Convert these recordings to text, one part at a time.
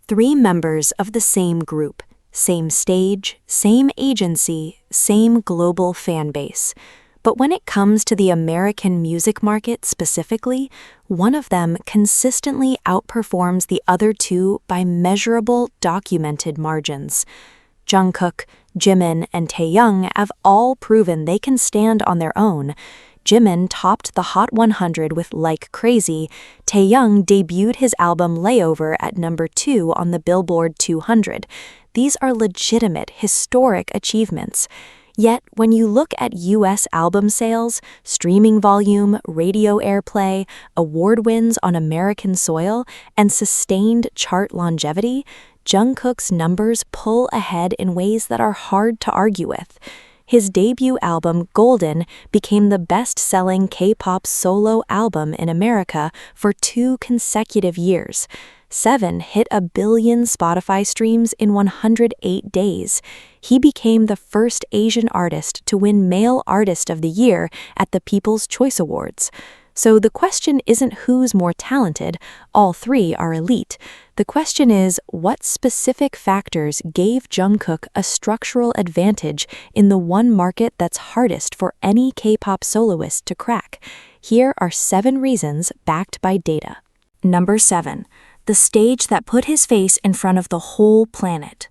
Three members of the same group, same stage, same agency, same global fan base. But when it comes to the American music market specifically, one of them consistently outperforms the other two by measurable, documented margins. Jungkook, Jimin, and Taehyung have all proven they can stand on their own. Jimin topped the Hot 100 with Like Crazy. Taehyung debuted his album Layover at number 2 on the Billboard 200. These are legitimate, historic achievements. Yet, when you look at U.S. album sales, streaming volume, radio airplay, award wins on American soil, and sustained chart longevity, Jungkook's numbers pull ahead in ways that are hard to argue with. His debut album, Golden, became the best-selling K-pop solo album in America for 2 consecutive years. 7 hit 1 billion Spotify streams in 108 days. He became the first Asian artist to win Male Artist of the Year at the People's Choice Awards. So the question isn't who's more talented, all three are elite. The question is, what specific factors gave Jungkook a structural advantage in the one market that's hardest for any K-pop soloist to crack? Here are 7 reasons backed by data. Number 7. The stage that put his face in front of the whole planet.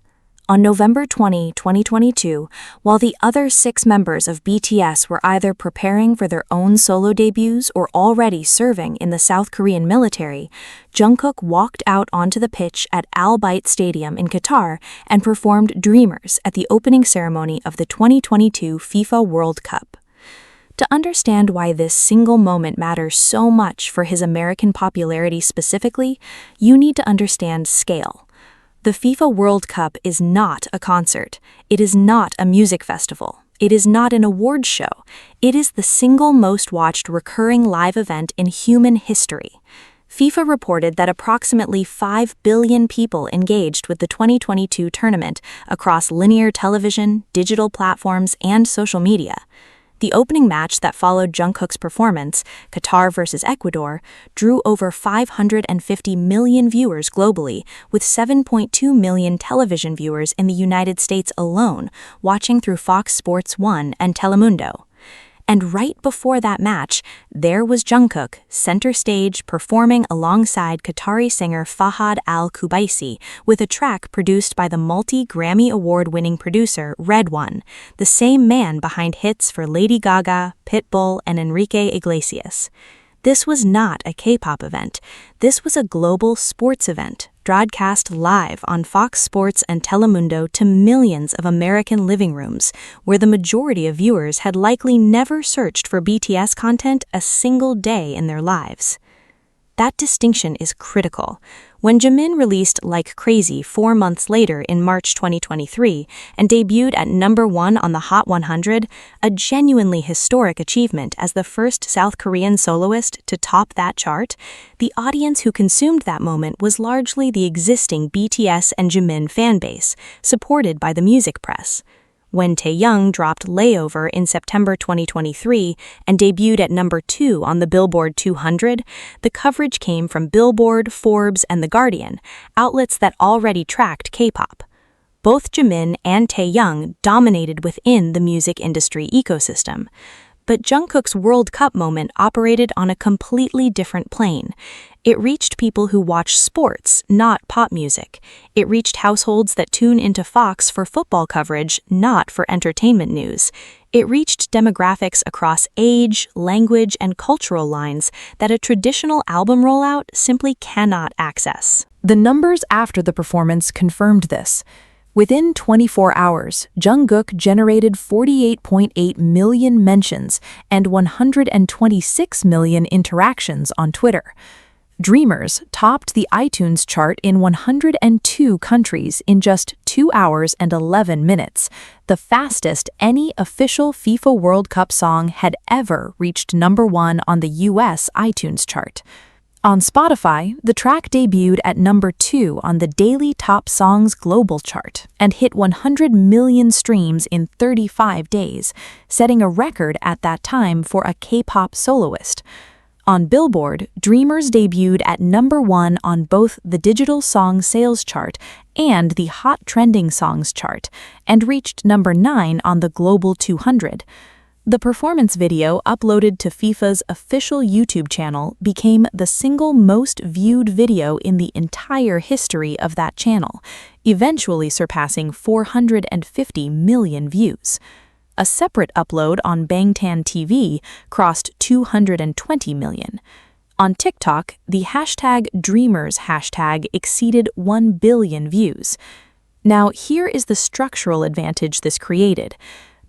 On November 20, 2022, while the other 6 members of BTS were either preparing for their own solo debuts or already serving in the South Korean military, Jungkook walked out onto the pitch at Al Bayt Stadium in Qatar and performed Dreamers at the opening ceremony of the 2022 FIFA World Cup. To understand why this single moment matters so much for his American popularity specifically, you need to understand scale. The FIFA World Cup is not a concert. It is not a music festival. It is not an awards show. It is the single most watched recurring live event in human history. FIFA reported that approximately 5 billion people engaged with the 2022 tournament across linear television, digital platforms, and social media. The opening match that followed Jungkook's performance, Qatar vs. Ecuador, drew over 550 million viewers globally, with 7.2 million television viewers in the United States alone, watching through Fox Sports 1 and Telemundo. And right before that match, there was Jungkook, center stage, performing alongside Qatari singer Fahad Al-Kubaisi with a track produced by the multi-Grammy Award-winning producer Red One, the same man behind hits for Lady Gaga, Pitbull, and Enrique Iglesias. This was not a K-pop event. This was a global sports event, broadcast live on Fox Sports and Telemundo to millions of American living rooms, where the majority of viewers had likely never searched for BTS content a single day in their lives. That distinction is critical. When Jimin released Like Crazy 4 months later in March 2023 and debuted at number 1 on the Hot 100, a genuinely historic achievement as the first South Korean soloist to top that chart, the audience who consumed that moment was largely the existing BTS and Jimin fanbase, supported by the music press. When Taehyung dropped Layover in September 2023 and debuted at number 2 on the Billboard 200, the coverage came from Billboard, Forbes, and The Guardian, outlets that already tracked K-pop. Both Jimin and Taehyung dominated within the music industry ecosystem. But Jungkook's World Cup moment operated on a completely different plane. It reached people who watch sports, not pop music. It reached households that tune into Fox for football coverage, not for entertainment news. It reached demographics across age, language, and cultural lines that a traditional album rollout simply cannot access. The numbers after the performance confirmed this. Within 24 hours, Jungkook generated 48.8 million mentions and 126 million interactions on Twitter. Dreamers topped the iTunes chart in 102 countries in just 2 hours and 11 minutes, the fastest any official FIFA World Cup song had ever reached number 1 on the US iTunes chart. On Spotify, the track debuted at number 2 on the Daily Top Songs Global chart and hit 100 million streams in 35 days, setting a record at that time for a K-pop soloist. On Billboard, Dreamers debuted at #1 on both the Digital Song Sales chart and the Hot Trending Songs chart, and reached #9 on the Global 200. The performance video uploaded to FIFA's official YouTube channel became the single most viewed video in the entire history of that channel, eventually surpassing 450 million views. A separate upload on Bangtan TV crossed 220 million. On TikTok, the #Dreamers hashtag exceeded 1 billion views. Now, here is the structural advantage this created.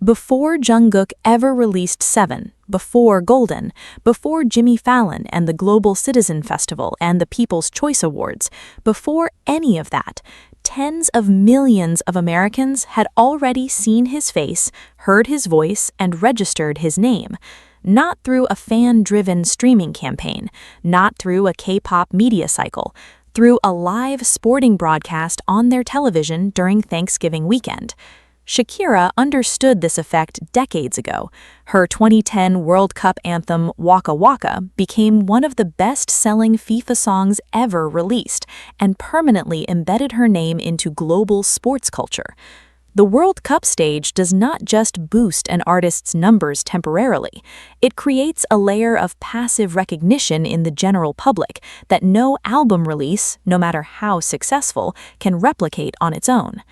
Before Jungkook ever released Seven, before Golden, before Jimmy Fallon and the Global Citizen Festival and the People's Choice Awards, before any of that, tens of millions of Americans had already seen his face, heard his voice, and registered his name. Not through a fan-driven streaming campaign, not through a K-pop media cycle, through a live sporting broadcast on their television during Thanksgiving weekend. Shakira understood this effect decades ago. Her 2010 World Cup anthem Waka Waka became one of the best-selling FIFA songs ever released and permanently embedded her name into global sports culture. The World Cup stage does not just boost an artist's numbers temporarily. It creates a layer of passive recognition in the general public that no album release, no matter how successful, can replicate on its own.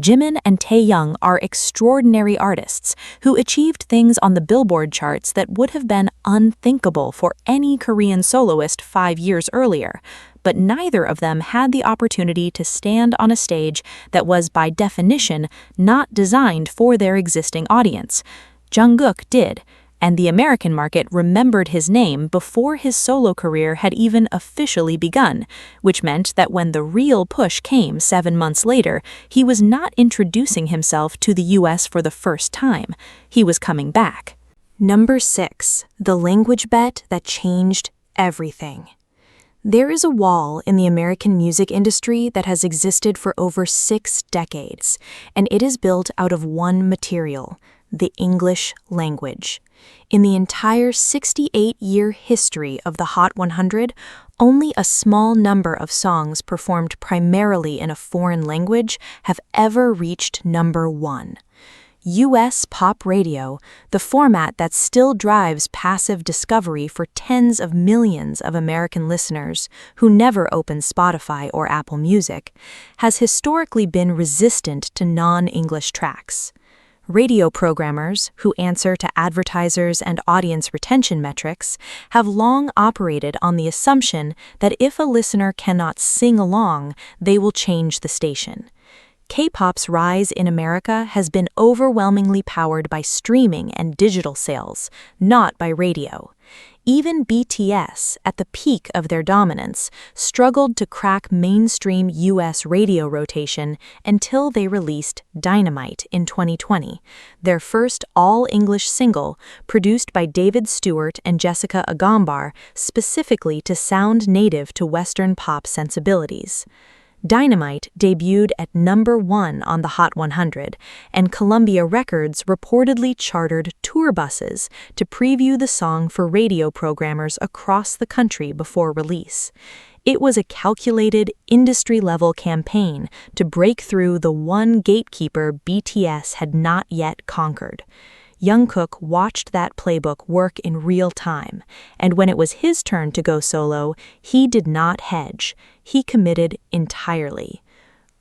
Jimin and Taehyung are extraordinary artists who achieved things on the Billboard charts that would have been unthinkable for any Korean soloist 5 years earlier, but neither of them had the opportunity to stand on a stage that was by definition not designed for their existing audience. Jungkook did, and the American market remembered his name before his solo career had even officially begun, which meant that when the real push came 7 months later, he was not introducing himself to the US for the first time. He was coming back. Number 6, the language bet that changed everything. There is a wall in the American music industry that has existed for over 6 decades, and it is built out of one material: the English language. In the entire 68-year history of the Hot 100, only a small number of songs performed primarily in a foreign language have ever reached #1. U.S. pop radio, the format that still drives passive discovery for tens of millions of American listeners who never open Spotify or Apple Music, has historically been resistant to non-English tracks. Radio programmers, who answer to advertisers and audience retention metrics, have long operated on the assumption that if a listener cannot sing along, they will change the station. K-pop's rise in America has been overwhelmingly powered by streaming and digital sales, not by radio. Even BTS, at the peak of their dominance, struggled to crack mainstream US radio rotation until they released Dynamite in 2020, their first all-English single produced by David Stewart and Jessica Agombar specifically to sound native to Western pop sensibilities. Dynamite debuted at #1 on the Hot 100, and Columbia Records reportedly chartered tour buses to preview the song for radio programmers across the country before release. It was a calculated, industry-level campaign to break through the one gatekeeper BTS had not yet conquered. Jungkook watched that playbook work in real time, and when it was his turn to go solo, he did not hedge. He committed entirely.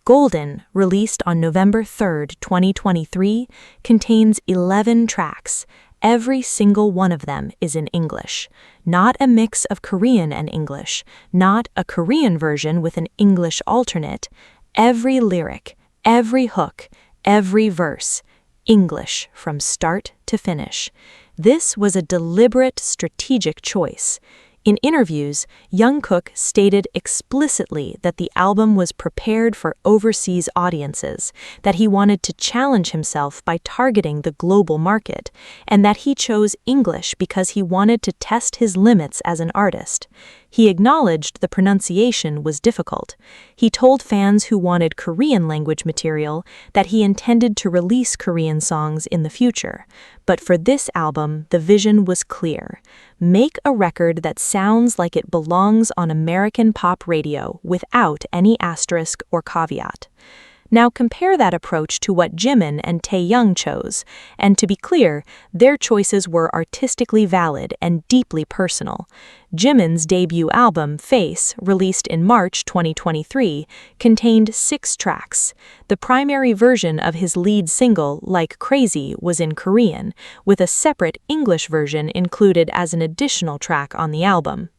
Golden, released on November 3, 2023, contains 11 tracks. Every single one of them is in English. Not a mix of Korean and English, not a Korean version with an English alternate. Every lyric, every hook, every verse, English from start to finish. This was a deliberate, strategic choice. In interviews, Jungkook stated explicitly that the album was prepared for overseas audiences, that he wanted to challenge himself by targeting the global market, and that he chose English because he wanted to test his limits as an artist. He acknowledged the pronunciation was difficult. He told fans who wanted Korean language material that he intended to release Korean songs in the future. But for this album, the vision was clear. Make a record that sounds like it belongs on American pop radio without any asterisk or caveat. Now compare that approach to what Jimin and Taehyung chose, and to be clear, their choices were artistically valid and deeply personal. Jimin's debut album, Face, released in March 2023, contained 6 tracks. The primary version of his lead single, Like Crazy, was in Korean, with a separate English version included as an additional track on the album.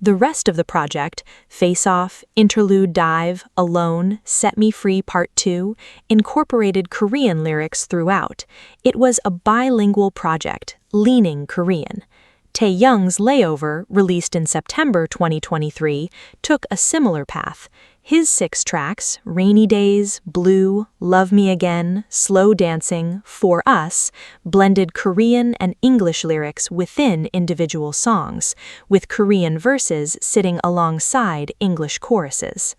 The rest of the project, Face Off, Interlude Dive, Alone, Set Me Free Part 2, incorporated Korean lyrics throughout. It was a bilingual project, leaning Korean. Taehyung's Layover, released in September 2023, took a similar path. His 6 tracks, Rainy Days, Blue, Love Me Again, Slow Dancing, For Us, blended Korean and English lyrics within individual songs, with Korean verses sitting alongside English choruses.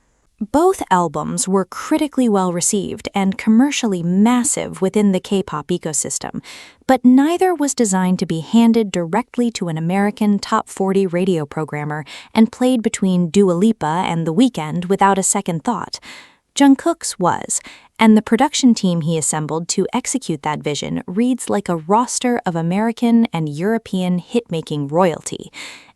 Both albums were critically well received and commercially massive within the K-pop ecosystem, but neither was designed to be handed directly to an American top 40 radio programmer and played between Dua Lipa and The Weeknd without a second thought. Jungkook's was, and the production team he assembled to execute that vision reads like a roster of American and European hit-making royalty.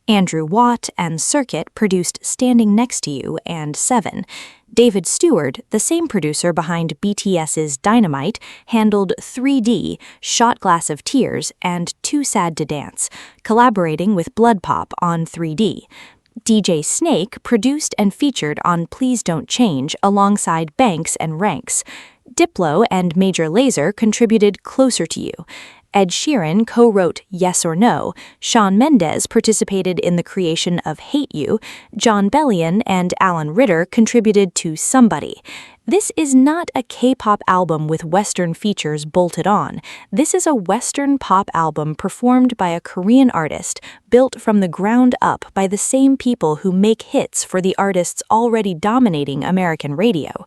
Andrew Watt and Circuit produced Standing Next to You and 7. David Stewart, the same producer behind BTS's Dynamite, handled 3D, Shot Glass of Tears, and Too Sad to Dance, collaborating with Blood Pop on 3D. DJ Snake produced and featured on Please Don't Change alongside Banks and Ranks. Diplo and Major Lazer contributed Closer to You. Ed Sheeran co-wrote Yes or No, Shawn Mendes participated in the creation of Hate You, John Bellion and Alan Ritter contributed to Somebody. This is not a K-pop album with Western features bolted on. This is a Western pop album performed by a Korean artist, built from the ground up by the same people who make hits for the artists already dominating American radio.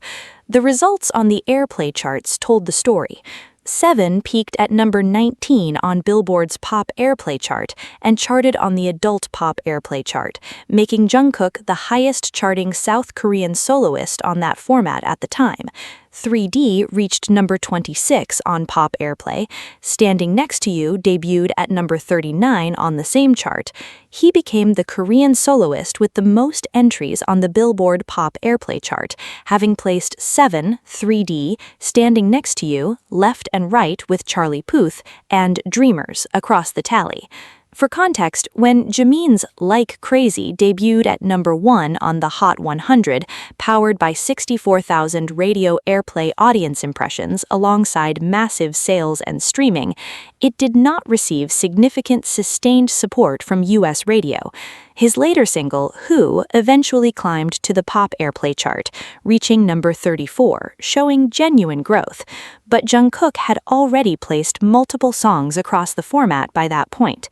The results on the airplay charts told the story. 7 peaked at number 19 on Billboard's Pop Airplay chart and charted on the Adult Pop Airplay chart, making Jungkook the highest-charting South Korean soloist on that format at the time. 3D reached number 26 on Pop Airplay. Standing Next to You debuted at number 39 on the same chart. He became the Korean soloist with the most entries on the Billboard Pop Airplay chart, having placed 7, 3D, Standing Next to You, Left and Right with Charlie Puth, and Dreamers across the tally. For context, when Jimin's Like Crazy debuted at number 1 on the Hot 100, powered by 64,000 radio airplay audience impressions alongside massive sales and streaming, it did not receive significant sustained support from US radio. His later single, Who, eventually climbed to the Pop Airplay chart, reaching number 34, showing genuine growth. But Jungkook had already placed multiple songs across the format by that point.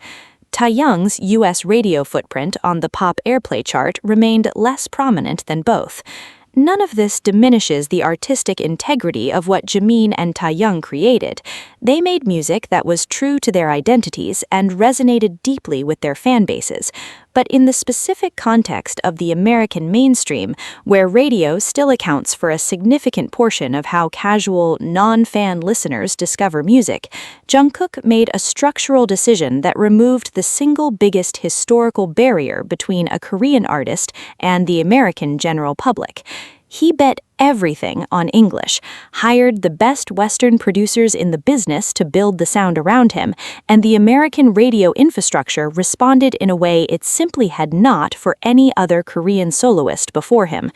Taehyung's US radio footprint on the Pop Airplay chart remained less prominent than both. None of this diminishes the artistic integrity of what Jimin and Taehyung created. They made music that was true to their identities and resonated deeply with their fan bases. But in the specific context of the American mainstream, where radio still accounts for a significant portion of how casual, non-fan listeners discover music, Jungkook made a structural decision that removed the single biggest historical barrier between a Korean artist and the American general public. He bet everything on English, hired the best Western producers in the business to build the sound around him, and the American radio infrastructure responded in a way it simply had not for any other Korean soloist before him.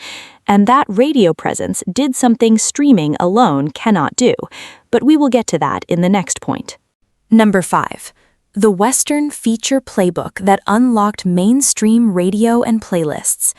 And that radio presence did something streaming alone cannot do. But we will get to that in the next point. Number 5. The Western feature playbook that unlocked mainstream radio and playlists.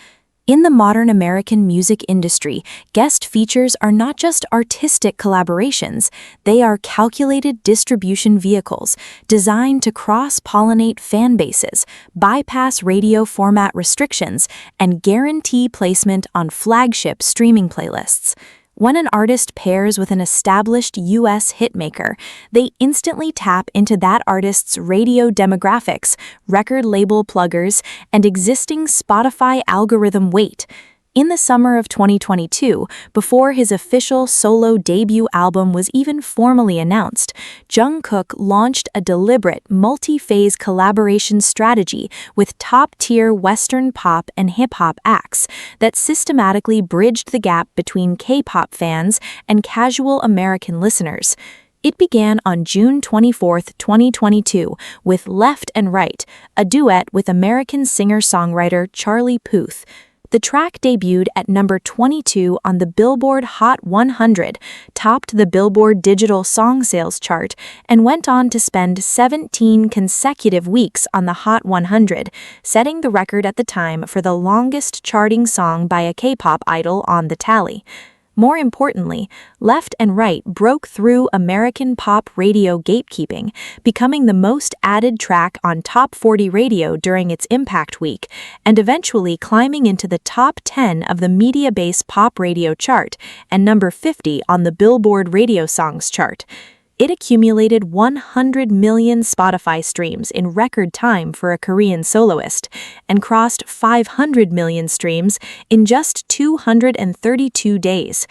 In the modern American music industry, guest features are not just artistic collaborations, they are calculated distribution vehicles designed to cross-pollinate fan bases, bypass radio format restrictions, and guarantee placement on flagship streaming playlists. When an artist pairs with an established U.S. hitmaker, they instantly tap into that artist's radio demographics, record label pluggers, and existing Spotify algorithm weight. In the summer of 2022, before his official solo debut album was even formally announced, Jungkook launched a deliberate, multi-phase collaboration strategy with top-tier Western pop and hip-hop acts that systematically bridged the gap between K-pop fans and casual American listeners. It began on June 24, 2022, with Left and Right, a duet with American singer-songwriter Charlie Puth. The track debuted at number 22 on the Billboard Hot 100, topped the Billboard Digital Song Sales chart, and went on to spend 17 consecutive weeks on the Hot 100, setting the record at the time for the longest charting song by a K-pop idol on the tally. More importantly, Left and Right broke through American pop radio gatekeeping, becoming the most added track on Top 40 radio during its Impact Week, and eventually climbing into the top 10 of the media-based pop radio chart and number 50 on the Billboard Radio Songs chart. It accumulated 100 million Spotify streams in record time for a Korean soloist, and crossed 500 million streams in just 232 days.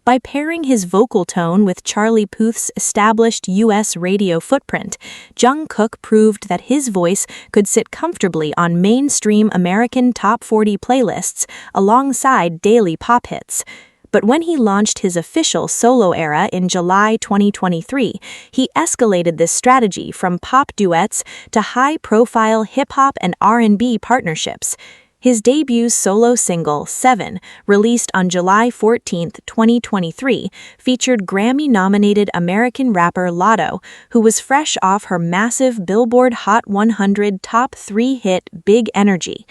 By pairing his vocal tone with Charlie Puth's established U.S. radio footprint, Jungkook proved that his voice could sit comfortably on mainstream American top 40 playlists alongside daily pop hits. But when he launched his official solo era in July 2023, he escalated this strategy from pop duets to high-profile hip-hop and R&B partnerships. His debut solo single, 7, released on July 14, 2023, featured Grammy-nominated American rapper Latto, who was fresh off her massive Billboard Hot 100 top 3 hit Big Energy.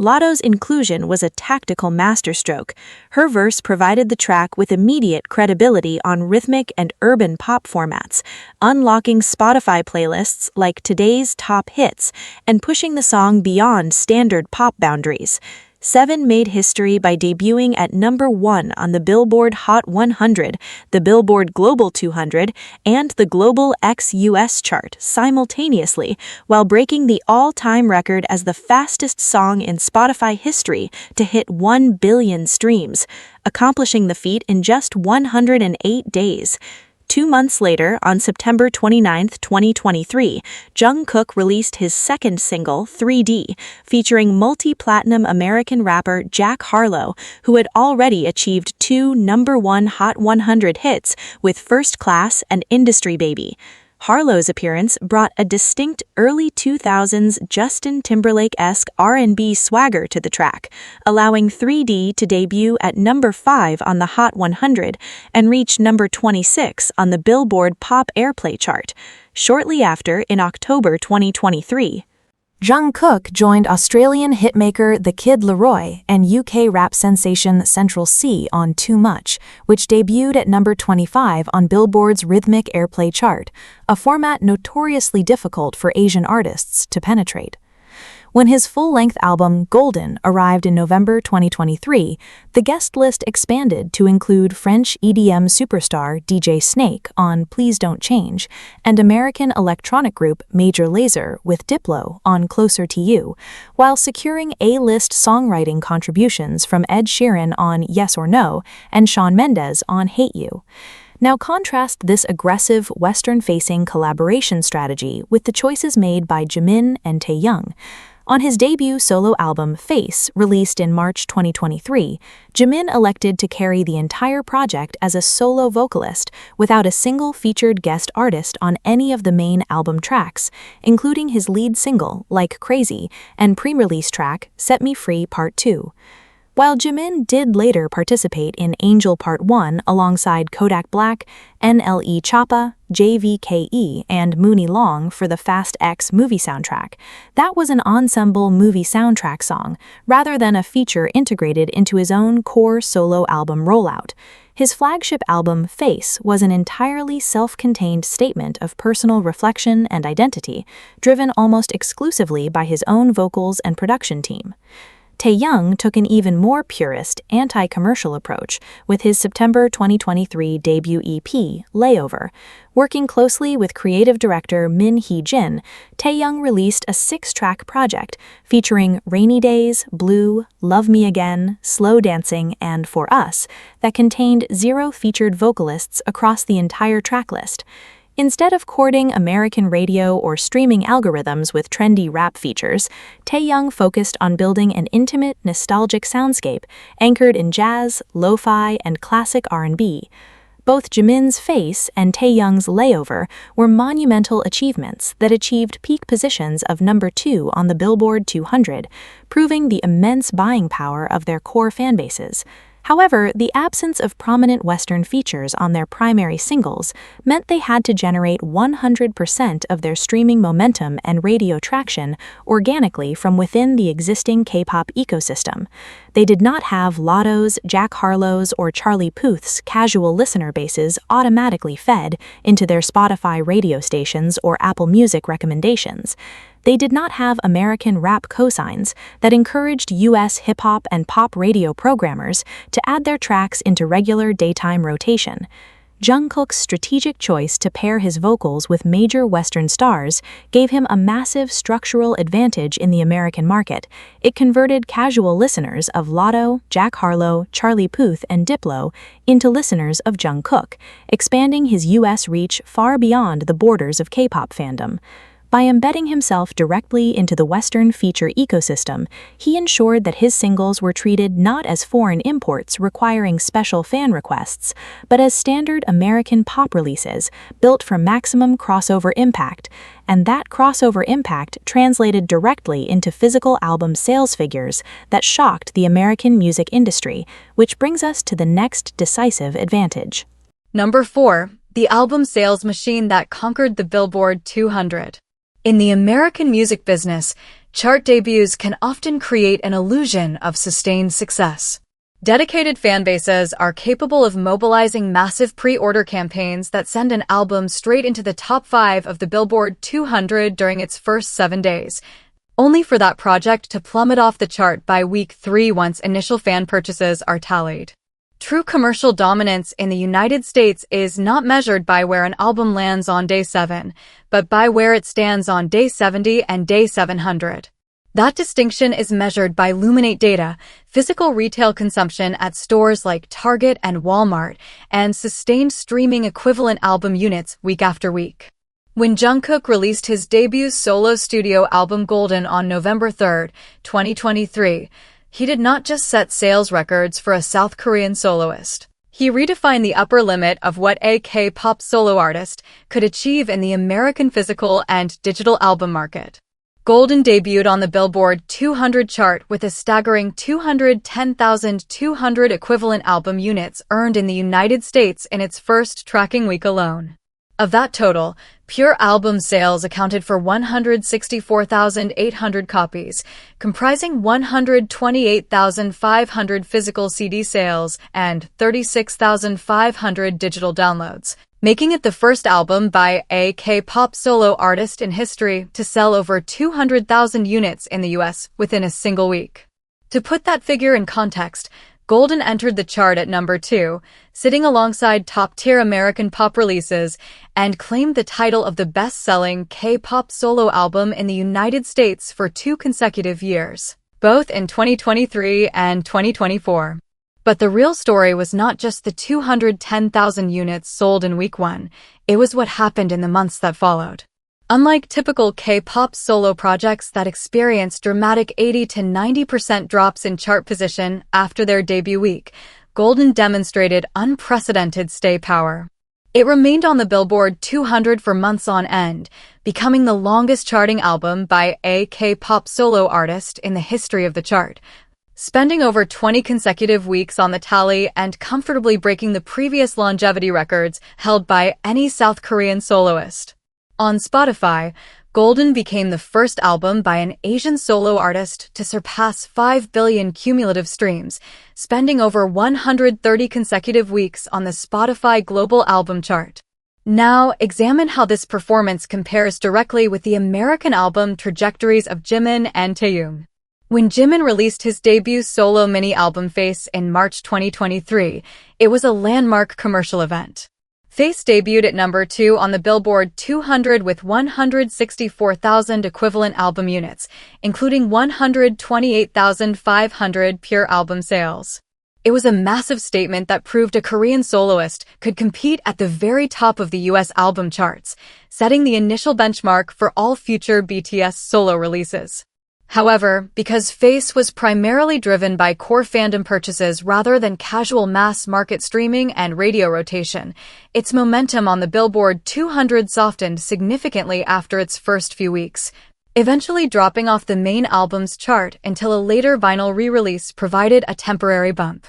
Latto's inclusion was a tactical masterstroke. Her verse provided the track with immediate credibility on rhythmic and urban pop formats, unlocking Spotify playlists like Today's Top Hits and pushing the song beyond standard pop boundaries. 7 made history by debuting at number 1 on the Billboard Hot 100, the Billboard Global 200, and the Global ex-US chart simultaneously, while breaking the all-time record as the fastest song in Spotify history to hit 1 billion streams, accomplishing the feat in just 108 days. 2 months later, on September 29, 2023, Jungkook released his second single, 3D, featuring multi-platinum American rapper Jack Harlow, who had already achieved 2 number-1 Hot 100 hits with First Class and Industry Baby. Harlow's appearance brought a distinct early 2000s Justin Timberlake-esque R&B swagger to the track, allowing 3D to debut at number 5 on the Hot 100 and reach number 26 on the Billboard Pop Airplay chart. Shortly after, in October 2023, Jungkook joined Australian hitmaker The Kid Laroi and UK rap sensation Central C on Too Much, which debuted at number 25 on Billboard's Rhythmic Airplay chart, a format notoriously difficult for Asian artists to penetrate. When his full-length album Golden arrived in November 2023, the guest list expanded to include French EDM superstar DJ Snake on Please Don't Change and American electronic group Major Lazer with Diplo on Closer to You, while securing A-list songwriting contributions from Ed Sheeran on Yes or No and Shawn Mendes on Hate You. Now contrast this aggressive Western-facing collaboration strategy with the choices made by Jimin and Taehyung. On his debut solo album Face, released in March 2023, Jimin elected to carry the entire project as a solo vocalist without a single featured guest artist on any of the main album tracks, including his lead single, Like Crazy, and pre-release track, Set Me Free Part 2. While Jimin did later participate in Angel Part 1 alongside Kodak Black, NLE Choppa, JVKE, and Mooney Long for the Fast X movie soundtrack, that was an ensemble movie soundtrack song, rather than a feature integrated into his own core solo album rollout. His flagship album, Face, was an entirely self-contained statement of personal reflection and identity, driven almost exclusively by his own vocals and production team. Taehyung took an even more purist, anti-commercial approach with his September 2023 debut EP, Layover. Working closely with creative director Min Hee-jin, Taehyung released a 6-track project featuring Rainy Days, Blue, Love Me Again, Slow Dancing, and For Us that contained 0 featured vocalists across the entire tracklist. Instead of courting American radio or streaming algorithms with trendy rap features, Taehyung focused on building an intimate, nostalgic soundscape anchored in jazz, lo-fi, and classic R&B. Both Jimin's Face and Taehyung's Layover were monumental achievements that achieved peak positions of number 2 on the Billboard 200, proving the immense buying power of their core fanbases. However, the absence of prominent Western features on their primary singles meant they had to generate 100% of their streaming momentum and radio traction organically from within the existing K-pop ecosystem. They did not have Lotto's, Jack Harlow's, or Charlie Puth's casual listener bases automatically fed into their Spotify radio stations or Apple Music recommendations. They did not have American rap cosigns that encouraged U.S. hip-hop and pop radio programmers to add their tracks into regular daytime rotation. Jungkook's strategic choice to pair his vocals with major Western stars gave him a massive structural advantage in the American market. It converted casual listeners of Lotto, Jack Harlow, Charlie Puth, and Diplo into listeners of Jungkook, expanding his U.S. reach far beyond the borders of K-pop fandom. By embedding himself directly into the Western feature ecosystem, he ensured that his singles were treated not as foreign imports requiring special fan requests, but as standard American pop releases built for maximum crossover impact, and that crossover impact translated directly into physical album sales figures that shocked the American music industry, which brings us to the next decisive advantage. Number 4. The album sales machine that conquered the Billboard 200. In the American music business, chart debuts can often create an illusion of sustained success. Dedicated fan bases are capable of mobilizing massive pre-order campaigns that send an album straight into the top 5 of the Billboard 200 during its first 7 days, only for that project to plummet off the chart by week 3 once initial fan purchases are tallied. True commercial dominance in the United States is not measured by where an album lands on day 7, but by where it stands on day 70 and day 700. That distinction is measured by Luminate data, physical retail consumption at stores like Target and Walmart, and sustained streaming equivalent album units week after week. When Jungkook released his debut solo studio album Golden on November 3, 2023, he did not just set sales records for a South Korean soloist. He redefined the upper limit of what a K-pop solo artist could achieve in the American physical and digital album market. Golden debuted on the Billboard 200 chart with a staggering 210,200 equivalent album units earned in the United States in its first tracking week alone. Of that total, pure album sales accounted for 164,800 copies, comprising 128,500 physical CD sales and 36,500 digital downloads, making it the first album by a K-pop solo artist in history to sell over 200,000 units in the US within a single week. To put that figure in context, Golden entered the chart at number 2, sitting alongside top-tier American pop releases, and claimed the title of the best-selling K-pop solo album in the United States for 2 consecutive years, both in 2023 and 2024. But the real story was not just the 210,000 units sold in week 1, it was what happened in the months that followed. Unlike typical K-pop solo projects that experience dramatic 80 to 90% drops in chart position after their debut week, Golden demonstrated unprecedented stay power. It remained on the Billboard 200 for months on end, becoming the longest charting album by a K-pop solo artist in the history of the chart. spending over 20 consecutive weeks on the tally and comfortably breaking the previous longevity records held by any South Korean soloist. On Spotify, Golden became the first album by an Asian solo artist to surpass 5 billion cumulative streams, spending over 130 consecutive weeks on the Spotify Global Album Chart. Now, examine how this performance compares directly with the American album trajectories of Jimin and Taehyung. When Jimin released his debut solo mini-album Face in March 2023, it was a landmark commercial event. Face debuted at number 2 on the Billboard 200 with 164,000 equivalent album units, including 128,500 pure album sales. It was a massive statement that proved a Korean soloist could compete at the very top of the US album charts, setting the initial benchmark for all future BTS solo releases. However, because Face was primarily driven by core fandom purchases rather than casual mass-market streaming and radio rotation, its momentum on the Billboard 200 softened significantly after its first few weeks, eventually dropping off the main album's chart until a later vinyl re-release provided a temporary bump.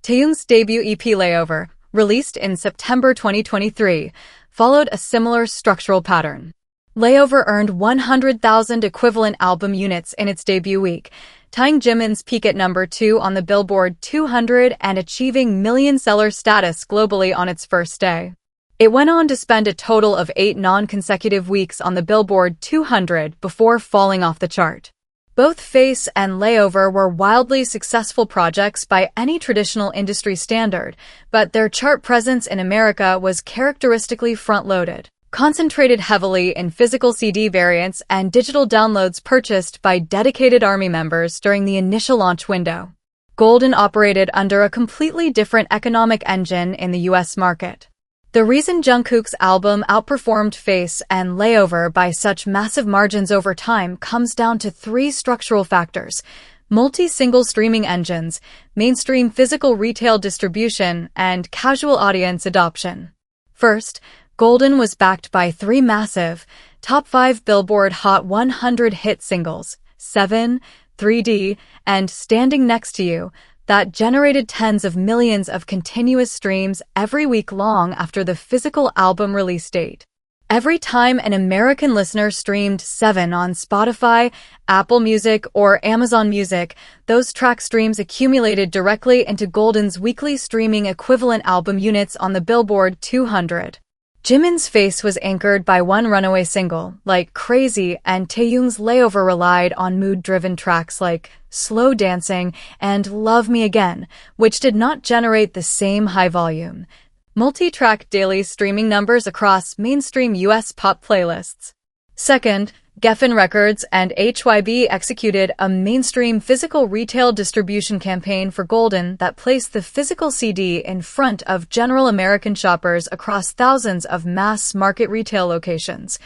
Taehyung's debut EP Layover, released in September 2023, followed a similar structural pattern. Layover earned 100,000 equivalent album units in its debut week, tying Jimin's peak at number 2 on the Billboard 200 and achieving million-seller status globally on its first day. It went on to spend a total of 8 non-consecutive weeks on the Billboard 200 before falling off the chart. Both Face and Layover were wildly successful projects by any traditional industry standard, but their chart presence in America was characteristically front-loaded, concentrated heavily in physical CD variants and digital downloads purchased by dedicated ARMY members during the initial launch window. Golden operated under a completely different economic engine in the US market. The reason Jungkook's album outperformed Face and Layover by such massive margins over time comes down to 3 structural factors: multi-single streaming engines, mainstream physical retail distribution, and casual audience adoption. First, Golden was backed by 3 massive, top 5 Billboard Hot 100 hit singles, 7, 3D, and Standing Next to You, that generated tens of millions of continuous streams every week long after the physical album release date. Every time an American listener streamed 7 on Spotify, Apple Music, or Amazon Music, those track streams accumulated directly into Golden's weekly streaming equivalent album units on the Billboard 200. Jimin's Face was anchored by one runaway single, like Crazy, and Taehyung's Layover relied on mood-driven tracks like Slow Dancing and Love Me Again, which did not generate the same high volume, multi-track daily streaming numbers across mainstream US pop playlists. Second, Geffen Records and Hybe executed a mainstream physical retail distribution campaign for Golden that placed the physical CD in front of general American shoppers across thousands of mass-market retail locations,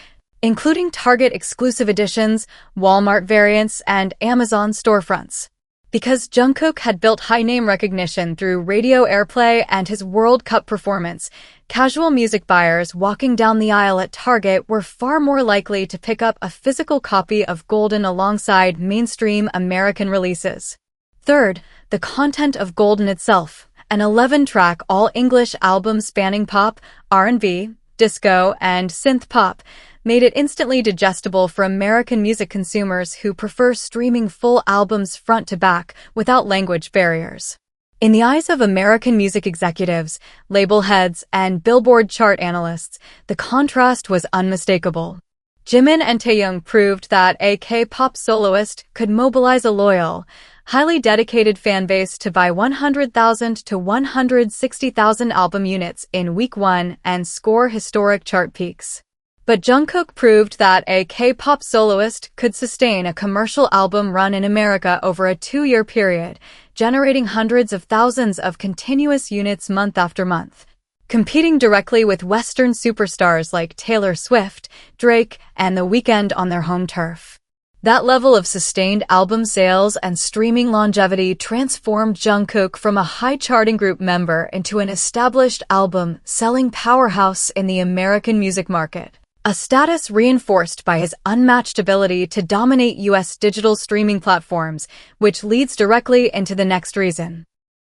including Target exclusive editions, Walmart variants, and Amazon storefronts. Because Jungkook had built high name recognition through radio airplay and his World Cup performance, casual music buyers walking down the aisle at Target were far more likely to pick up a physical copy of Golden alongside mainstream American releases. Third, the content of Golden itself, an 11-track all-English album spanning pop, R&B, disco, and synth pop, made it instantly digestible for American music consumers who prefer streaming full albums front to back without language barriers. In the eyes of American music executives, label heads, and Billboard chart analysts, the contrast was unmistakable. Jimin and Taehyung proved that a K-pop soloist could mobilize a loyal, highly dedicated fanbase to buy 100,000 to 160,000 album units in week 1 and score historic chart peaks. But Jungkook proved that a K-pop soloist could sustain a commercial album run in America over a 2-year period, generating hundreds of thousands of continuous units month after month, competing directly with Western superstars like Taylor Swift, Drake, and The Weeknd on their home turf. That level of sustained album sales and streaming longevity transformed Jungkook from a high-charting group member into an established album-selling powerhouse in the American music market. a status reinforced by his unmatched ability to dominate US digital streaming platforms, which leads directly into the next reason.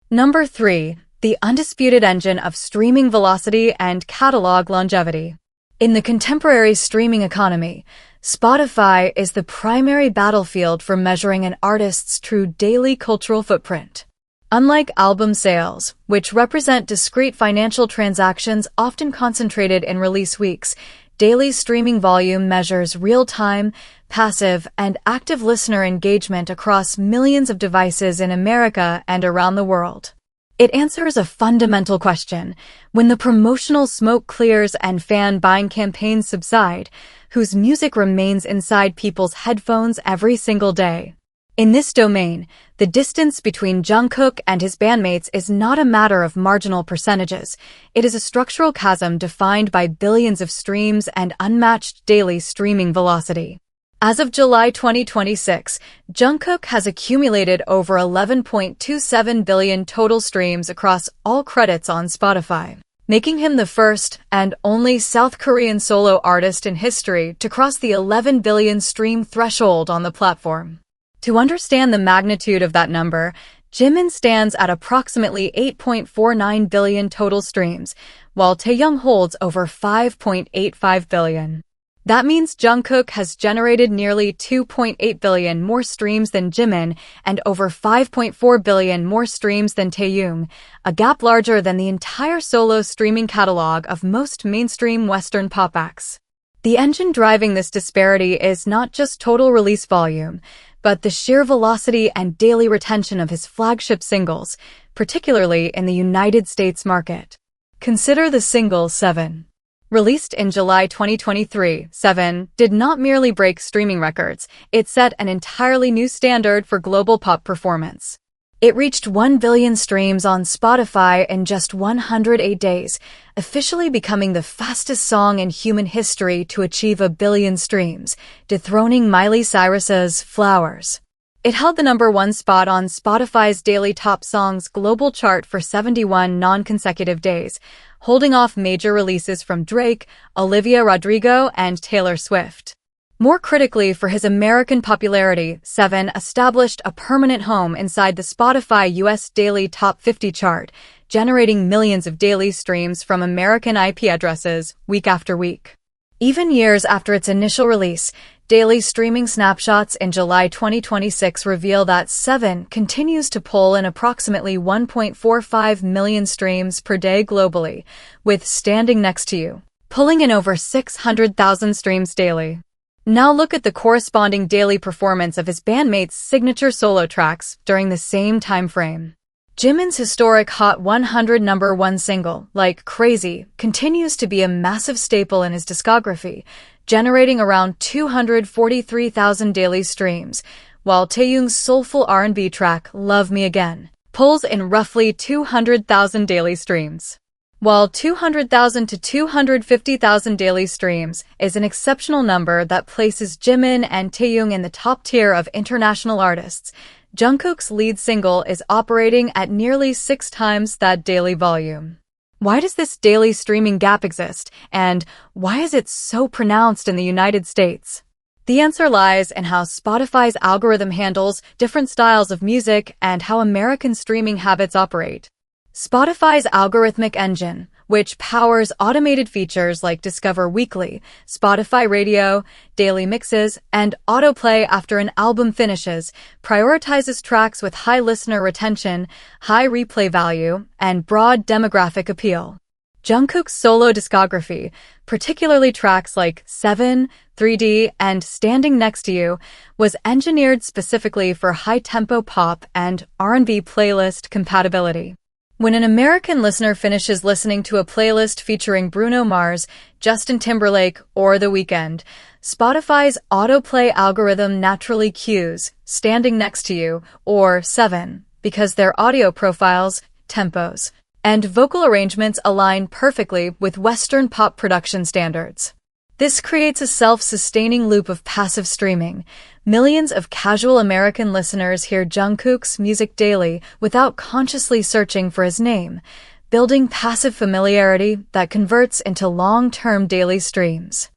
Number 3. The undisputed engine of streaming velocity and catalog longevity. In the contemporary streaming economy, Spotify is the primary battlefield for measuring an artist's true daily cultural footprint. Unlike album sales, which represent discrete financial transactions often concentrated in release weeks, daily streaming volume measures real-time, passive, and active listener engagement across millions of devices in America and around the world. It answers a fundamental question: when the promotional smoke clears and fan buying campaigns subside, whose music remains inside people's headphones every single day? In this domain, the distance between Jungkook and his bandmates is not a matter of marginal percentages. It is a structural chasm defined by billions of streams and unmatched daily streaming velocity. As of July 2026, Jungkook has accumulated over 11.27 billion total streams across all credits on Spotify, making him the first and only South Korean solo artist in history to cross the 11 billion stream threshold on the platform. To understand the magnitude of that number, Jimin stands at approximately 8.49 billion total streams, while Taehyung holds over 5.85 billion. That means Jungkook has generated nearly 2.8 billion more streams than Jimin and over 5.4 billion more streams than Taehyung, a gap larger than the entire solo streaming catalog of most mainstream Western pop acts. The engine driving this disparity is not just total release volume, but the sheer velocity and daily retention of his flagship singles, particularly in the United States market. Consider the single 7. Released in July 2023, 7 did not merely break streaming records, it set an entirely new standard for global pop performance. It reached 1 billion streams on Spotify in just 108 days, officially becoming the fastest song in human history to achieve 1 billion streams, dethroning Miley Cyrus's Flowers. It held the #1 spot on Spotify's Daily Top Songs global chart for 71 non-consecutive days, holding off major releases from Drake, Olivia Rodrigo, and Taylor Swift. More critically for his American popularity, 7 established a permanent home inside the Spotify US Daily Top 50 chart, generating millions of daily streams from American IP addresses week after week. Even years after its initial release, daily streaming snapshots in July 2026 reveal that 7 continues to pull in approximately 1.45 million streams per day globally, with Standing Next to You pulling in over 600,000 streams daily. Now look at the corresponding daily performance of his bandmates' signature solo tracks during the same time frame. Jimin's historic Hot 100 #1 single, Like Crazy, continues to be a massive staple in his discography, generating around 243,000 daily streams, while Taehyung's soulful R&B track, Love Me Again, pulls in roughly 200,000 daily streams. While 200,000 to 250,000 daily streams is an exceptional number that places Jimin and Taehyung in the top tier of international artists, Jungkook's lead single is operating at nearly 6 times that daily volume. Why does this daily streaming gap exist, and why is it so pronounced in the United States? The answer lies in how Spotify's algorithm handles different styles of music and how American streaming habits operate. Spotify's algorithmic engine, which powers automated features like Discover Weekly, Spotify Radio, daily mixes, and autoplay after an album finishes, prioritizes tracks with high listener retention, high replay value, and broad demographic appeal. Jungkook's solo discography, particularly tracks like 7, 3D, and Standing Next to You, was engineered specifically for high-tempo pop and R&B playlist compatibility. When an American listener finishes listening to a playlist featuring Bruno Mars, Justin Timberlake, or The Weeknd, Spotify's autoplay algorithm naturally cues Standing Next to You or 7 because their audio profiles, tempos, and vocal arrangements align perfectly with Western pop production standards. This creates a self-sustaining loop of passive streaming. Millions of casual American listeners hear Jungkook's music daily without consciously searching for his name, building passive familiarity that converts into long-term daily streams.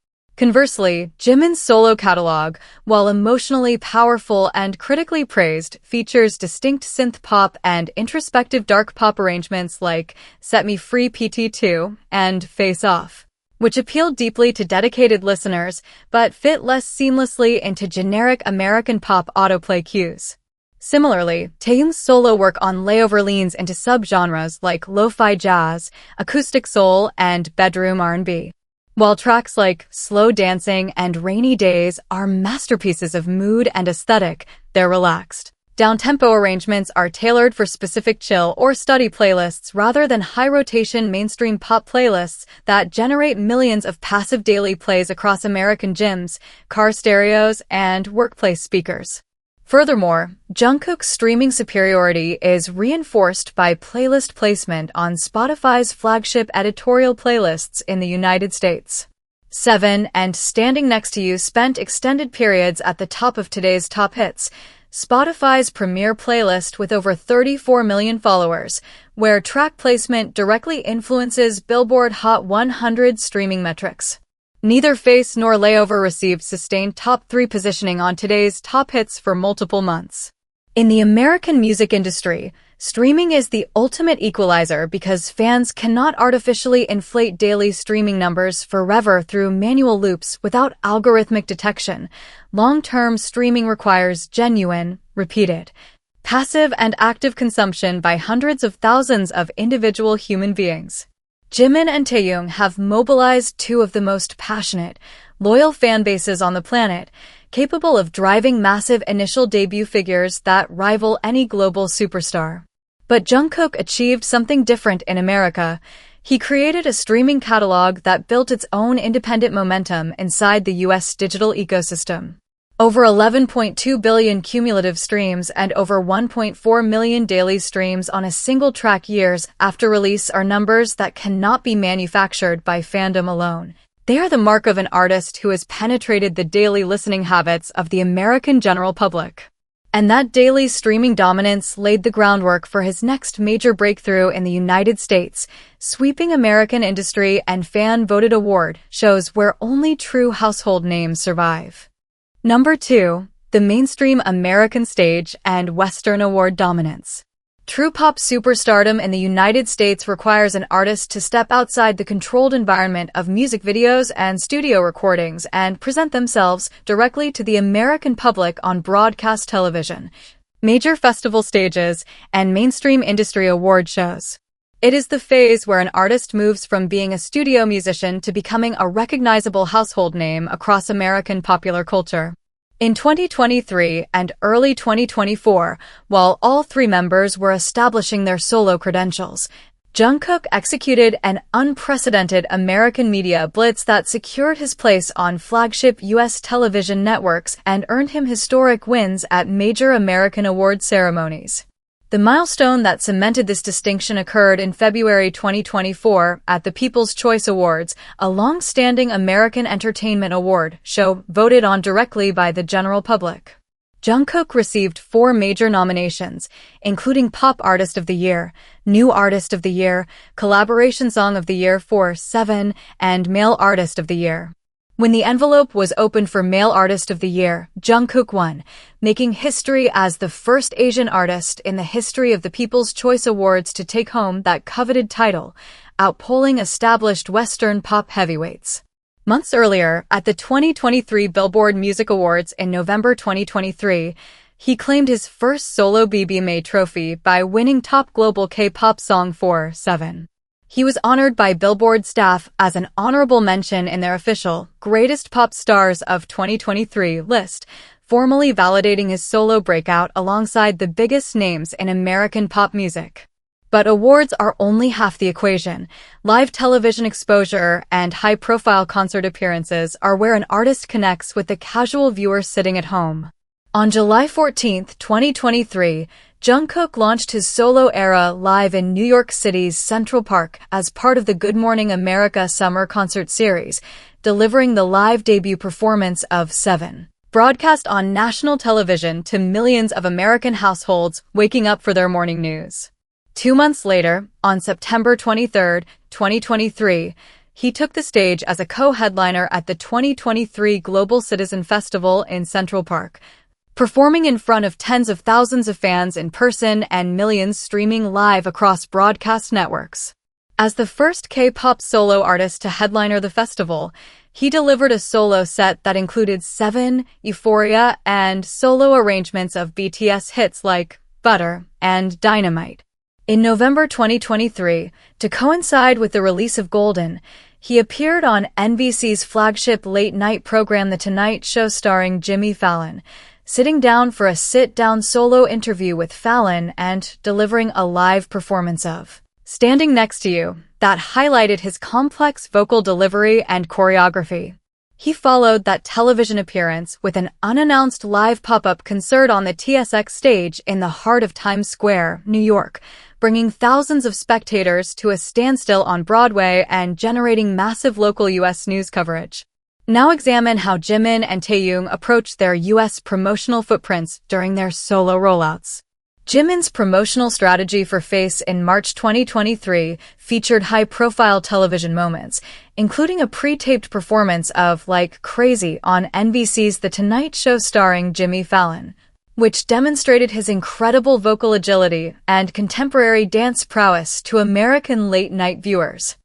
Conversely, Jimin's solo catalog, while emotionally powerful and critically praised, features distinct synth pop and introspective dark pop arrangements like Set Me Free PT2 and Face Off, which appeal deeply to dedicated listeners but fit less seamlessly into generic American pop autoplay cues. Similarly, Taehyung's solo work on Layover leans into subgenres like lo-fi jazz, acoustic soul, and bedroom R&B. While tracks like Slow Dancing and Rainy Days are masterpieces of mood and aesthetic, they're relaxed. Down-tempo arrangements are tailored for specific chill or study playlists rather than high-rotation mainstream pop playlists that generate millions of passive daily plays across American gyms, car stereos, and workplace speakers. Furthermore, Jungkook's streaming superiority is reinforced by playlist placement on Spotify's flagship editorial playlists in the United States. 7 and Standing Next to You spent extended periods at the top of today's top hits, Spotify's premier playlist with over 34 million followers, where track placement directly influences Billboard Hot 100 streaming metrics. Neither Face nor Layover received sustained top 3 positioning on today's top hits for multiple months. In the American music industry, streaming is the ultimate equalizer because fans cannot artificially inflate daily streaming numbers forever through manual loops without algorithmic detection. Long-term streaming requires genuine, repeated, passive and active consumption by hundreds of thousands of individual human beings. Jimin and Taehyung have mobilized 2 of the most passionate, loyal fan bases on the planet, capable of driving massive initial debut figures that rival any global superstar. But Jungkook achieved something different in America. He created a streaming catalog that built its own independent momentum inside the US digital ecosystem. Over 11.2 billion cumulative streams and over 1.4 million daily streams on a single track years after release are numbers that cannot be manufactured by fandom alone. They are the mark of an artist who has penetrated the daily listening habits of the American general public. And that daily streaming dominance laid the groundwork for his next major breakthrough in the United States, sweeping American industry and fan-voted award shows where only true household names survive. Number 2, the mainstream American stage and Western award dominance. True pop superstardom in the United States requires an artist to step outside the controlled environment of music videos and studio recordings and present themselves directly to the American public on broadcast television, major festival stages, and mainstream industry award shows. It is the phase where an artist moves from being a studio musician to becoming a recognizable household name across American popular culture. In 2023 and early 2024, while all 3 members were establishing their solo credentials, Jungkook executed an unprecedented American media blitz that secured his place on flagship U.S. television networks and earned him historic wins at major American award ceremonies. The milestone that cemented this distinction occurred in February 2024 at the People's Choice Awards, a long-standing American entertainment award show voted on directly by the general public. Jungkook received 4 major nominations, including Pop Artist of the Year, New Artist of the Year, Collaboration Song of the Year for 7, and Male Artist of the Year. When the envelope was opened for Male Artist of the Year, Jungkook won, making history as the first Asian artist in the history of the People's Choice Awards to take home that coveted title, outpolling established Western pop heavyweights. Months earlier, at the 2023 Billboard Music Awards in November 2023, he claimed his first solo BBMA trophy by winning Top Global K-Pop Song for 7. He was honored by Billboard staff as an honorable mention in their official Greatest Pop Stars of 2023 list, formally validating his solo breakout alongside the biggest names in American pop music. But awards are only half the equation. Live television exposure and high-profile concert appearances are where an artist connects with the casual viewer sitting at home. On July 14, 2023, Jungkook launched his solo era live in New York City's Central Park as part of the Good Morning America Summer Concert Series, delivering the live debut performance of 7, broadcast on national television to millions of American households waking up for their morning news. 2 months later, on September 23, 2023, he took the stage as a co-headliner at the 2023 Global Citizen Festival in Central Park, performing in front of tens of thousands of fans in person and millions streaming live across broadcast networks. As the first K-pop solo artist to headliner the festival, he delivered a solo set that included 7 Euphoria and solo arrangements of BTS hits like Butter and Dynamite. In November 2023, to coincide with the release of Golden, he appeared on NBC's flagship late-night program The Tonight Show starring Jimmy Fallon, sitting down for a sit-down solo interview with Fallon and delivering a live performance of Standing Next to You that highlighted his complex vocal delivery and choreography. He followed that television appearance with an unannounced live pop-up concert on the TSX stage in the heart of Times Square, New York, bringing thousands of spectators to a standstill on Broadway and generating massive local U.S. news coverage. Now examine how Jimin and Taehyung approached their U.S. promotional footprints during their solo rollouts. Jimin's promotional strategy for Face in March 2023 featured high-profile television moments, including a pre-taped performance of Like Crazy on NBC's The Tonight Show starring Jimmy Fallon, which demonstrated his incredible vocal agility and contemporary dance prowess to American late-night viewers.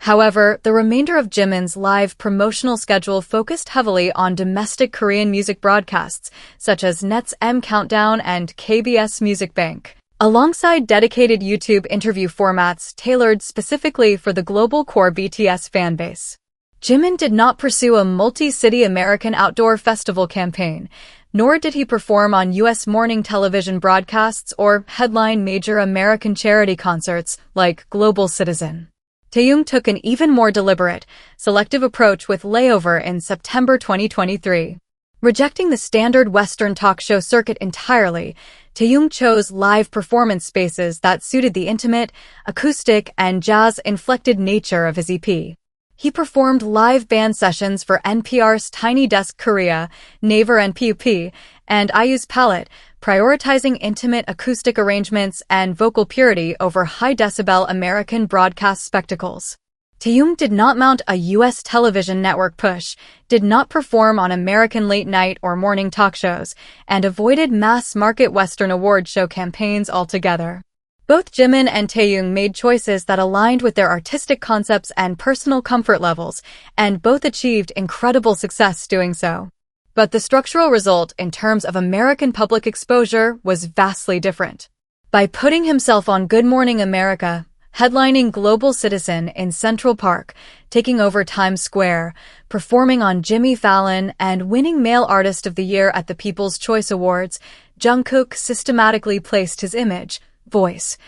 However, the remainder of Jimin's live promotional schedule focused heavily on domestic Korean music broadcasts, such as Net's M Countdown and KBS Music Bank, alongside dedicated YouTube interview formats tailored specifically for the global core BTS fanbase. Jimin did not pursue a multi-city American outdoor festival campaign, nor did he perform on U.S. morning television broadcasts or headline major American charity concerts like Global Citizen. Taehyung took an even more deliberate, selective approach with Layover in September 2023. Rejecting the standard Western talk show circuit entirely, Taehyung chose live performance spaces that suited the intimate, acoustic, and jazz-inflected nature of his EP. He performed live band sessions for NPR's Tiny Desk Korea, Naver and PUP, and IU's Palette, prioritizing intimate acoustic arrangements and vocal purity over high-decibel American broadcast spectacles. Taehyung did not mount a U.S. television network push, did not perform on American late-night or morning talk shows, and avoided mass-market Western award show campaigns altogether. Both Jimin and Taehyung made choices that aligned with their artistic concepts and personal comfort levels, and both achieved incredible success doing so. But the structural result in terms of American public exposure was vastly different. By putting himself on Good Morning America, headlining Global Citizen in Central Park, taking over Times Square, performing on Jimmy Fallon, and winning Male Artist of the Year at the People's Choice Awards, Jungkook systematically placed his image, voice,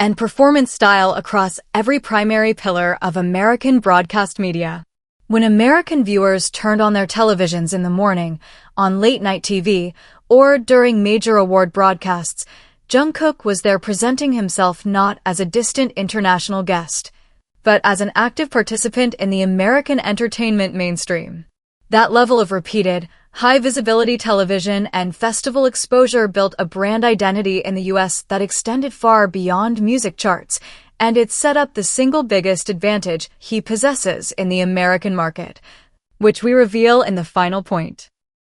and performance style across every primary pillar of American broadcast media. When American viewers turned on their televisions in the morning, on late-night TV, or during major award broadcasts, Jungkook was there presenting himself not as a distant international guest, but as an active participant in the American entertainment mainstream. That level of repeated, high-visibility television and festival exposure built a brand identity in the U.S. that extended far beyond music charts, and it set up the single biggest advantage he possesses in the American market, which we reveal in the final point.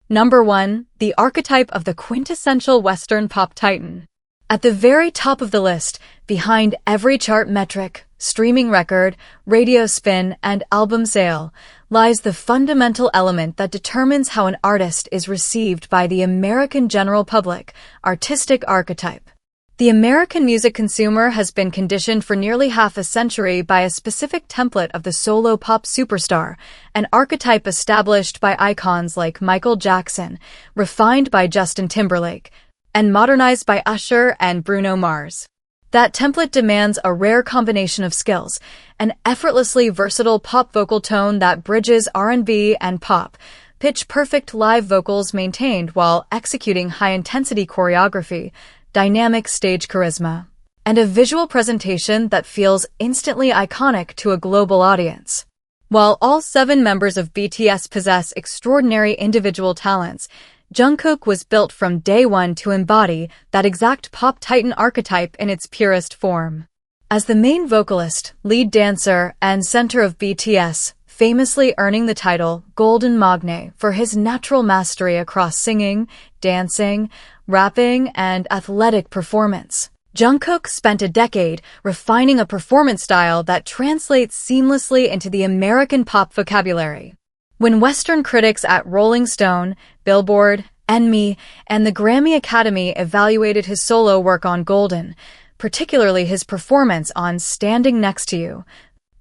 Number 1, the archetype of the quintessential Western pop titan. At the very top of the list, behind every chart metric, streaming record, radio spin, and album sale, lies the fundamental element that determines how an artist is received by the American general public: artistic archetype. The American music consumer has been conditioned for nearly half a century by a specific template of the solo pop superstar, an archetype established by icons like Michael Jackson, refined by Justin Timberlake, and modernized by Usher and Bruno Mars. That template demands a rare combination of skills, an effortlessly versatile pop vocal tone that bridges R&B and pop, pitch-perfect live vocals maintained while executing high-intensity choreography, dynamic stage charisma, and a visual presentation that feels instantly iconic to a global audience. While all 7 members of BTS possess extraordinary individual talents, Jungkook was built from day one to embody that exact pop titan archetype in its purest form. As the main vocalist, lead dancer, and center of BTS, famously earning the title Golden Magne for his natural mastery across singing, dancing, rapping, and athletic performance. Jungkook spent a decade refining a performance style that translates seamlessly into the American pop vocabulary. When Western critics at Rolling Stone, Billboard, NME, and the Grammy Academy evaluated his solo work on Golden, particularly his performance on Standing Next to You,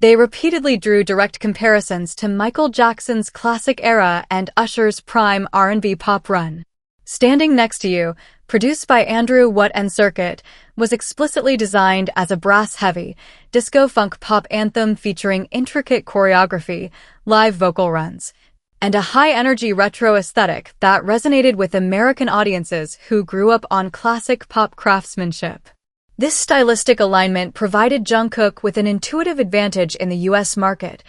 they repeatedly drew direct comparisons to Michael Jackson's classic era and Usher's prime R&B pop run. Standing Next to You, produced by Andrew Watt and Circuit, was explicitly designed as a brass-heavy, disco-funk pop anthem featuring intricate choreography, live vocal runs, and a high-energy retro aesthetic that resonated with American audiences who grew up on classic pop craftsmanship. This stylistic alignment provided Jungkook with an intuitive advantage in the US market.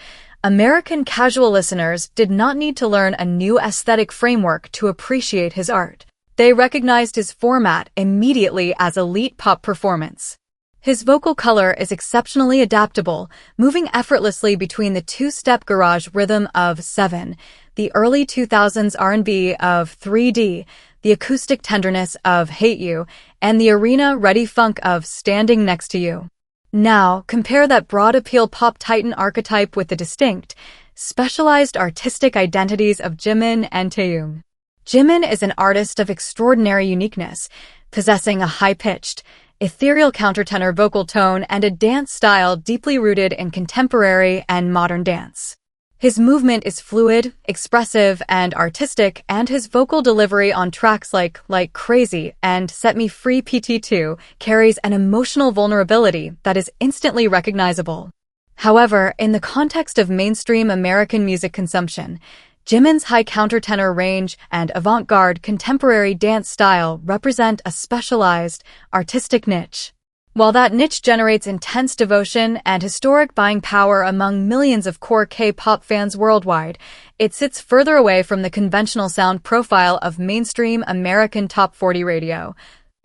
American casual listeners did not need to learn a new aesthetic framework to appreciate his art. They recognized his format immediately as elite pop performance. His vocal color is exceptionally adaptable, moving effortlessly between the two-step garage rhythm of 7, the early 2000s R&B of 3D, the acoustic tenderness of Hate You, and the arena-ready funk of Standing Next to You. Now, compare that broad appeal pop titan archetype with the distinct, specialized artistic identities of Jimin and Taehyung. Jimin is an artist of extraordinary uniqueness, possessing a high-pitched, ethereal countertenor vocal tone and a dance style deeply rooted in contemporary and modern dance. His movement is fluid, expressive, and artistic, and his vocal delivery on tracks like Crazy and Set Me Free PT2 carries an emotional vulnerability that is instantly recognizable. However, in the context of mainstream American music consumption, Jimin's high countertenor range and avant-garde contemporary dance style represent a specialized, artistic niche. While that niche generates intense devotion and historic buying power among millions of core K-pop fans worldwide, it sits further away from the conventional sound profile of mainstream American Top 40 radio,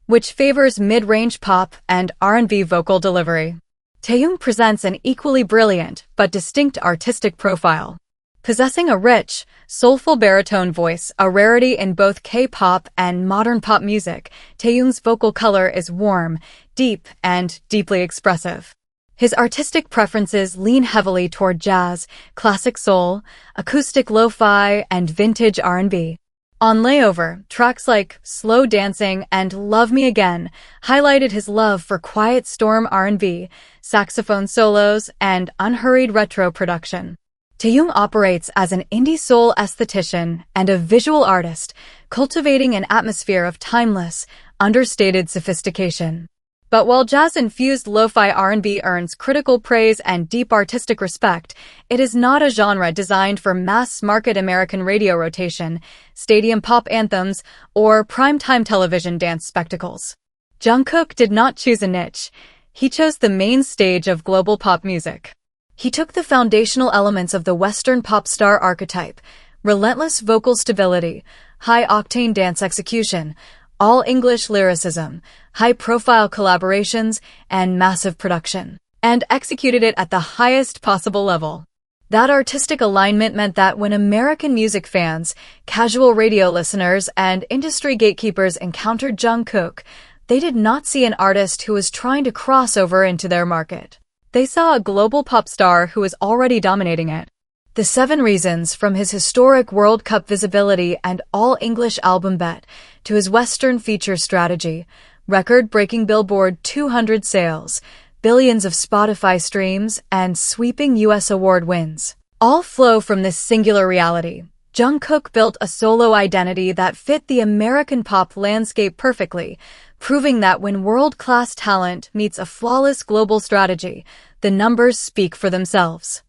which favors mid-range pop and R&B vocal delivery. Taehyung presents an equally brilliant but distinct artistic profile. Possessing a rich, soulful baritone voice, a rarity in both K-pop and modern pop music, Taehyung's vocal color is warm, deep, and deeply expressive. His artistic preferences lean heavily toward jazz, classic soul, acoustic lo-fi, and vintage R&B. On Layover, tracks like Slow Dancing and Love Me Again highlighted his love for quiet storm R&B, saxophone solos, and unhurried retro production. Taehyung operates as an indie soul aesthetician and a visual artist, cultivating an atmosphere of timeless, understated sophistication. But while jazz-infused lo-fi R&B earns critical praise and deep artistic respect, it is not a genre designed for mass-market American radio rotation, stadium pop anthems, or primetime television dance spectacles. Jungkook did not choose a niche. He chose the main stage of global pop music. He took the foundational elements of the Western pop star archetype, relentless vocal stability, high-octane dance execution, all-English lyricism, high-profile collaborations, and massive production, and executed it at the highest possible level. That artistic alignment meant that when American music fans, casual radio listeners, and industry gatekeepers encountered Jungkook, they did not see an artist who was trying to cross over into their market. They saw a global pop star who was already dominating it. The 7 reasons, from his historic World Cup visibility and all-English album bet to his Western feature strategy, record-breaking Billboard 200 sales, billions of Spotify streams, and sweeping US award wins, all flow from this singular reality. Jungkook built a solo identity that fit the American pop landscape perfectly, proving that when world-class talent meets a flawless global strategy, the numbers speak for themselves.